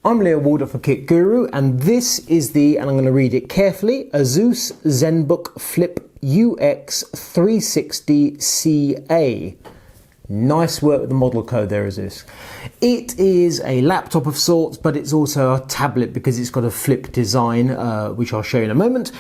I'm Leo Walder for Kit Guru, and this is and I'm going to read it carefully, Asus ZenBook Flip UX360CA. Nice work with the model code there, Asus. It is a laptop of sorts, but it's also a tablet because it's got a flip design, which I'll show you in a moment.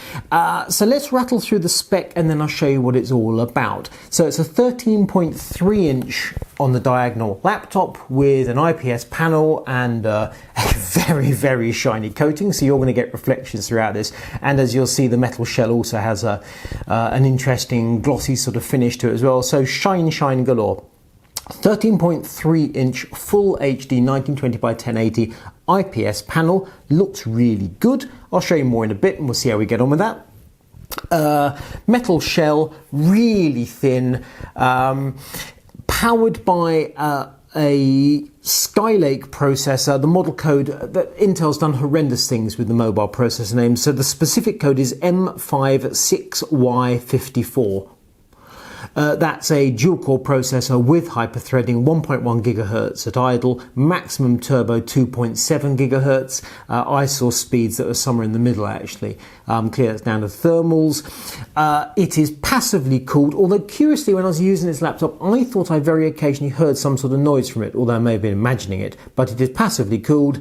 So let's rattle through the spec and then I'll show you what it's all about. So it's a 13.3 inch on the diagonal laptop with an IPS panel and a very, very shiny coating. So you're going to get reflections throughout this. And as you'll see, the metal shell also has an interesting glossy sort of finish to it as well. So shine galore. 13.3 inch full HD 1920 by 1080 IPS panel, looks really good. I'll show you more in a bit and we'll see how we get on with that. Metal shell, really thin, powered by a Skylake processor. The model code, that Intel's done horrendous things with the mobile processor names, so the specific code is M56Y54. That's a dual-core processor with hyperthreading, 1.1 gigahertz at idle, maximum turbo 2.7 gigahertz, ISO speeds that are somewhere in the middle actually. Clear that's down to thermals. It is passively cooled, although curiously when I was using this laptop I thought I very occasionally heard some sort of noise from it, although I may have been imagining it, but it is passively cooled.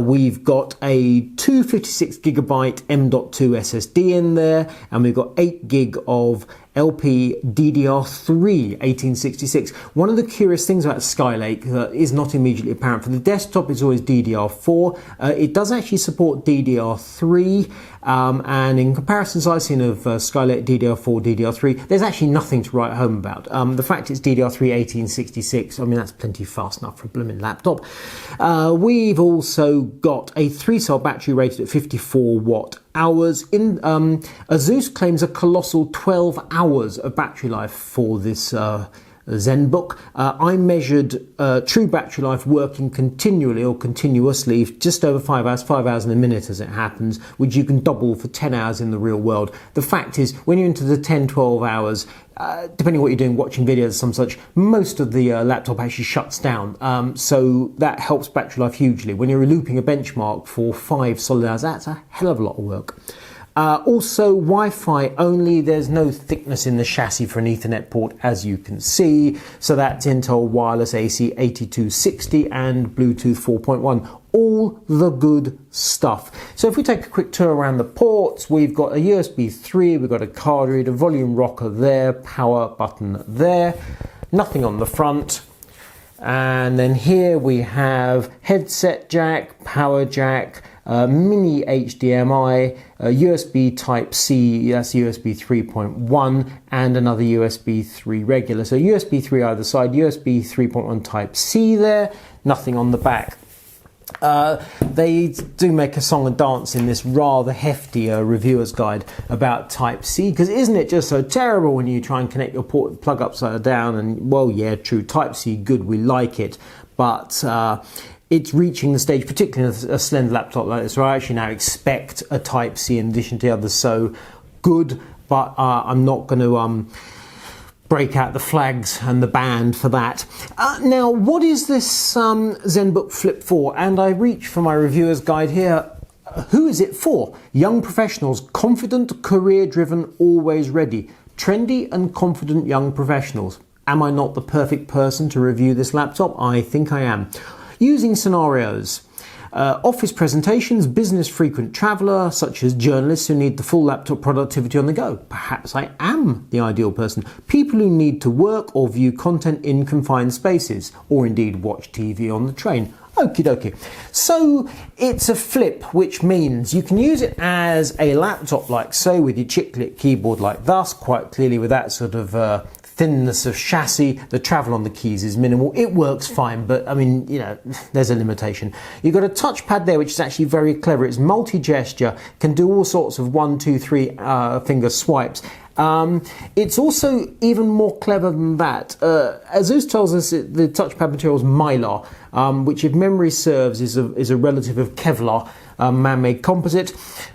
We've got a 256 gigabyte M.2 SSD in there, and we've got 8 gig of LP DDR3 1866. One of the curious things about Skylake that is not immediately apparent for the desktop is always DDR4. It does actually support DDR3, and in comparisons I've seen of Skylake DDR4, DDR3, there's actually nothing to write home about. The fact it's DDR3 1866, I mean that's plenty fast enough for a blooming laptop. We've also got a 3-cell battery rated at 54 watt hours. Asus claims a colossal 12 hours of battery life for this ZenBook. I measured true battery life working continually or continuously just over 5 hours in a minute as it happens, which you can double for 10 hours in the real world. The fact is, when you're into the 10-12 hours, depending on what you're doing, watching videos, some such, most of the laptop actually shuts down. So that helps battery life hugely. When you're looping a benchmark for 5 solid hours, that's a hell of a lot of work. Also Wi-Fi only, there's no thickness in the chassis for an Ethernet port as you can see, so that's Intel Wireless AC 8260 and Bluetooth 4.1, all the good stuff. So if we take a quick tour around the ports, we've got a USB 3, we've got a card reader, volume rocker there, power button there, nothing on the front. And then here we have headset jack, power jack, mini HDMI, USB Type-C, that's USB 3.1, and another USB 3 regular. So USB 3 either side, USB 3.1 Type-C there, nothing on the back. They do make a song and dance in this rather hefty reviewer's guide about Type-C, because isn't it just so terrible when you try and connect your port plug upside down? And well, yeah, true, Type-C, good, we like it, but it's reaching the stage, particularly in a slender laptop like this, where I actually now expect a Type-C in addition to the others. So good, but I'm not going to break out the flags and the band for that. Now, what is this ZenBook Flip for? And I reach for my reviewer's guide here. Who is it for? Young professionals, confident, career-driven, always ready. Trendy and confident young professionals. Am I not the perfect person to review this laptop? I think I am. Using scenarios. Office presentations, business frequent traveller, such as journalists who need the full laptop productivity on the go. Perhaps I am the ideal person. People who need to work or view content in confined spaces, or indeed watch TV on the train. Okie dokie. So it's a flip, which means you can use it as a laptop like so, with your chiclet keyboard like thus, quite clearly with that sort of thinness of chassis. The travel on the keys is minimal. It works fine, but I mean, you know, there's a limitation. You've got a touchpad there, which is actually very clever. It's multi-gesture, can do all sorts of 1, 2, 3 finger swipes. It's also even more clever than that. Asus tells us that the touchpad material is Mylar, which if memory serves is a relative of Kevlar. man-made composite.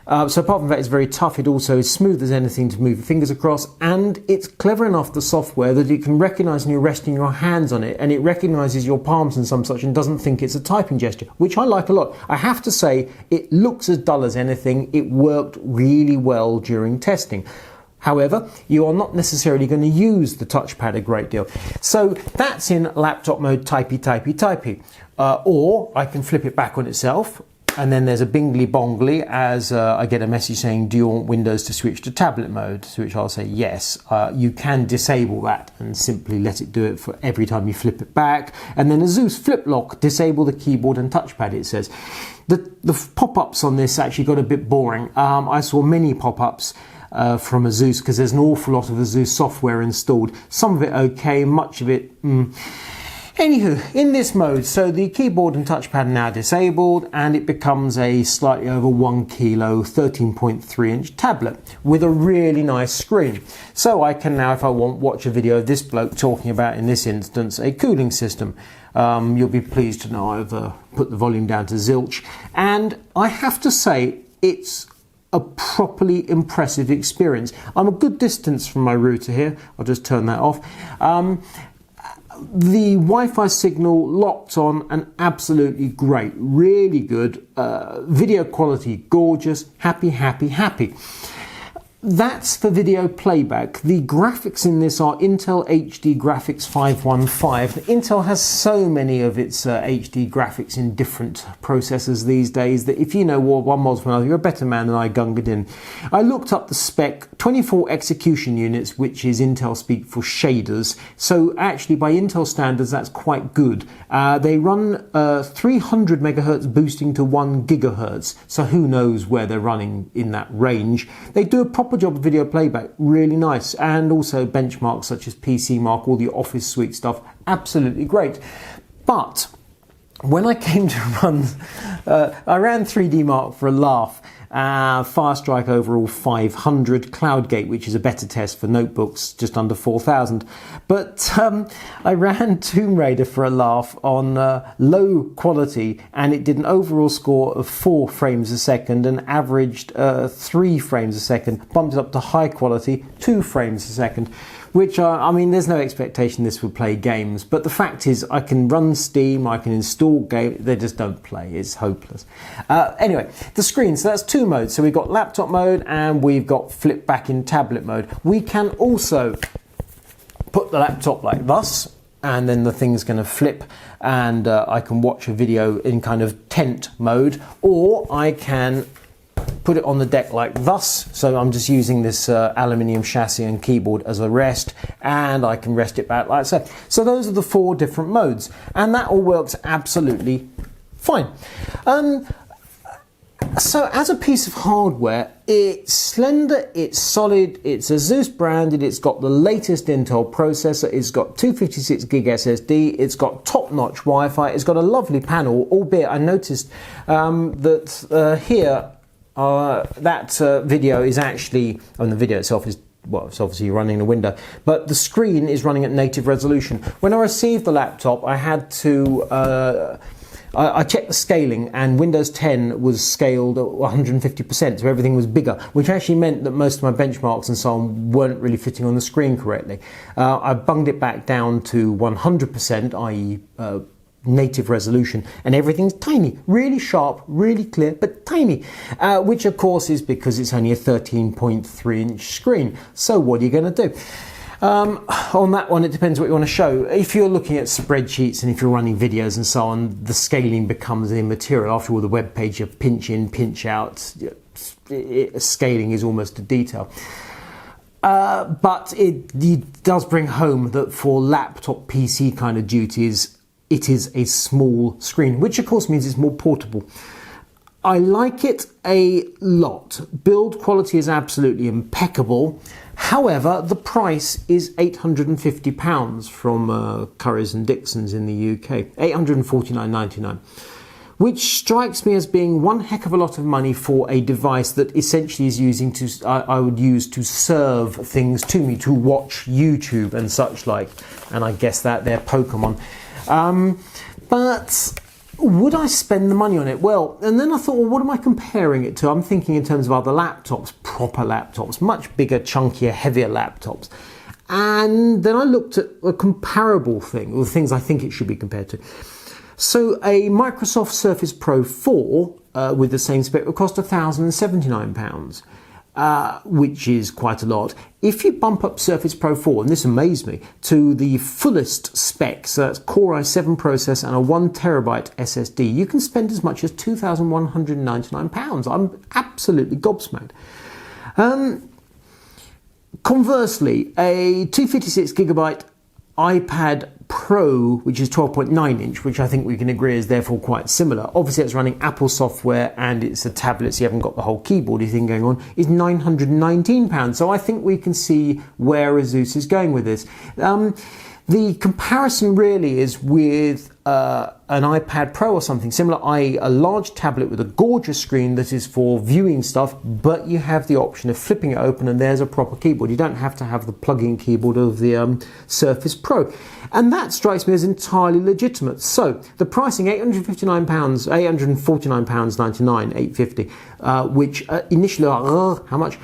So apart from that, it's very tough. It also is smooth as anything to move your fingers across, and it's clever enough, the software, that it can recognise when you're resting your hands on it, and it recognises your palms and some such and doesn't think it's a typing gesture, which I like a lot. I have to say, it looks as dull as anything. It worked really well during testing. However, you are not necessarily going to use the touchpad a great deal. So that's in laptop mode, typey. Or I can flip it back on itself, and then there's a bingly bongly as I get a message saying, do you want Windows to switch to tablet mode? To which I'll say yes. You can disable that and simply let it do it for every time you flip it back. And then Asus Flip Lock, disable the keyboard and touchpad, it says. The pop-ups on this actually got a bit boring. I saw many pop-ups from Asus because there's an awful lot of Asus software installed. Some of it okay, much of it Anywho, in this mode, so the keyboard and touchpad are now disabled, and it becomes a slightly over 1 kilo 13.3 inch tablet with a really nice screen. So I can now, if I want, watch a video of this bloke talking about, in this instance, a cooling system. You'll be pleased to know I've put the volume down to zilch, and I have to say it's a properly impressive experience. I'm a good distance from my router here. I'll just turn that off. The Wi-Fi signal locked on and absolutely great, really good. Video quality gorgeous, happy. That's for video playback. The graphics in this are Intel HD Graphics 515. Intel has so many of its HD graphics in different processors these days that if you know one model from another, you're a better man than I, Gunga Din. I looked up the spec, 24 execution units, which is Intel speak for shaders. So actually by Intel standards, that's quite good. They run 300 megahertz boosting to 1 gigahertz. So who knows where they're running in that range. They do a proper job of video playback, really nice, and also benchmarks such as PC Mark, all the Office Suite stuff, absolutely great. But when I came to run, I ran 3D Mark for a laugh. Firestrike overall 500, CloudGate, which is a better test for notebooks, just under 4,000. But I ran Tomb Raider for a laugh on low quality, and it did an overall score of 4 frames a second and averaged 3 frames a second, bumped it up to high quality, 2 frames a second. Which I mean, there's no expectation this would play games, but the fact is I can run Steam, I can install games, they just don't play, it's hopeless. Anyway, the screen, so that's 2 modes. So we've got laptop mode and we've got flip back in tablet mode. We can also put the laptop like this, and then the thing's going to flip, and I can watch a video in kind of tent mode, or I can put it on the deck like thus. So I'm just using this aluminium chassis and keyboard as a rest, and I can rest it back like so. So those are the 4 different modes, and that all works absolutely fine. So as a piece of hardware, it's slender, it's solid, it's Asus branded, it's got the latest Intel processor, it's got 256 gig SSD, it's got top-notch Wi-Fi, it's got a lovely panel, albeit I noticed that here that video is actually, and the video itself is, well, it's obviously running a window, but the screen is running at native resolution. When I received the laptop, I had to, I checked the scaling, and Windows 10 was scaled at 150%, so everything was bigger, which actually meant that most of my benchmarks and so on weren't really fitting on the screen correctly. I bunged it back down to 100%, i.e. native resolution, and everything's tiny, really sharp, really clear, but tiny, which of course is because it's only a 13.3 inch screen. So what are you going to do? On that one, it depends what you want to show. If you're looking at spreadsheets and if you're running videos and so on, the scaling becomes immaterial. After all, the web page, you pinch in, pinch out, scaling is almost a detail. But it does bring home that for laptop PC kind of duties, it is a small screen, which of course means it's more portable. I like it a lot. Build quality is absolutely impeccable. However, the price is £850 from Currys and Dixons in the UK, £849.99, which strikes me as being one heck of a lot of money for a device that essentially is using to, I would use to serve things to me, to watch YouTube and such like, and I guess that they're Pokemon. But Would I spend the money on it? Well, and then I thought, well, what am I comparing it to? I'm thinking in terms of other laptops, proper laptops, much bigger, chunkier, heavier laptops. And then I looked at a comparable thing, or things I think it should be compared to. So a Microsoft Surface Pro 4 with the same spec would cost £1,079. Which is quite a lot. If you bump up Surface Pro 4, and this amazed me, to the fullest spec, so that's Core i7 processor and a 1TB SSD, you can spend as much as £2,199. I'm absolutely gobsmacked. Conversely, a 256GB iPad Pro, which is 12.9 inch, which I think we can agree is therefore quite similar. Obviously, it's running Apple software and it's a tablet, so you haven't got the whole keyboardy thing going on, is £919. So I think we can see where Asus is going with this. The comparison really is with an iPad Pro or something similar, i.e. a large tablet with a gorgeous screen that is for viewing stuff, but you have the option of flipping it open and there's a proper keyboard. You don't have to have the plug-in keyboard of the Surface Pro. And that strikes me as entirely legitimate. So the pricing, £859, £849.99, £850, which initially, how much?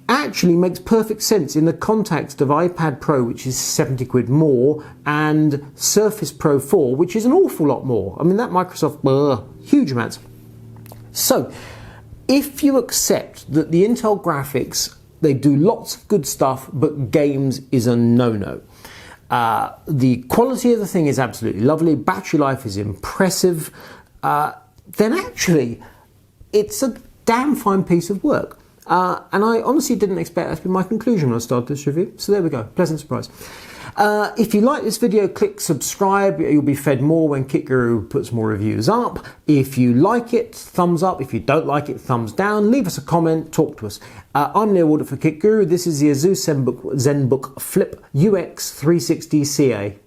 Actually makes perfect sense in the context of iPad Pro, which is 70 quid more, and Surface Pro 4, which is an awful lot more. I mean, that Microsoft, huge amounts. So, if you accept that the Intel graphics, they do lots of good stuff, but games is a no-no. The quality of the thing is absolutely lovely, battery life is impressive, then actually, it's a damn fine piece of work. And I honestly didn't expect that to be my conclusion when I started this review. So there we go, pleasant surprise. If you like this video, click subscribe. You'll be fed more when KitGuru puts more reviews up. If you like it, thumbs up. If you don't like it, thumbs down. Leave us a comment, talk to us. I'm Neil Warder for KitGuru. This is the Asus ZenBook Flip UX360CA.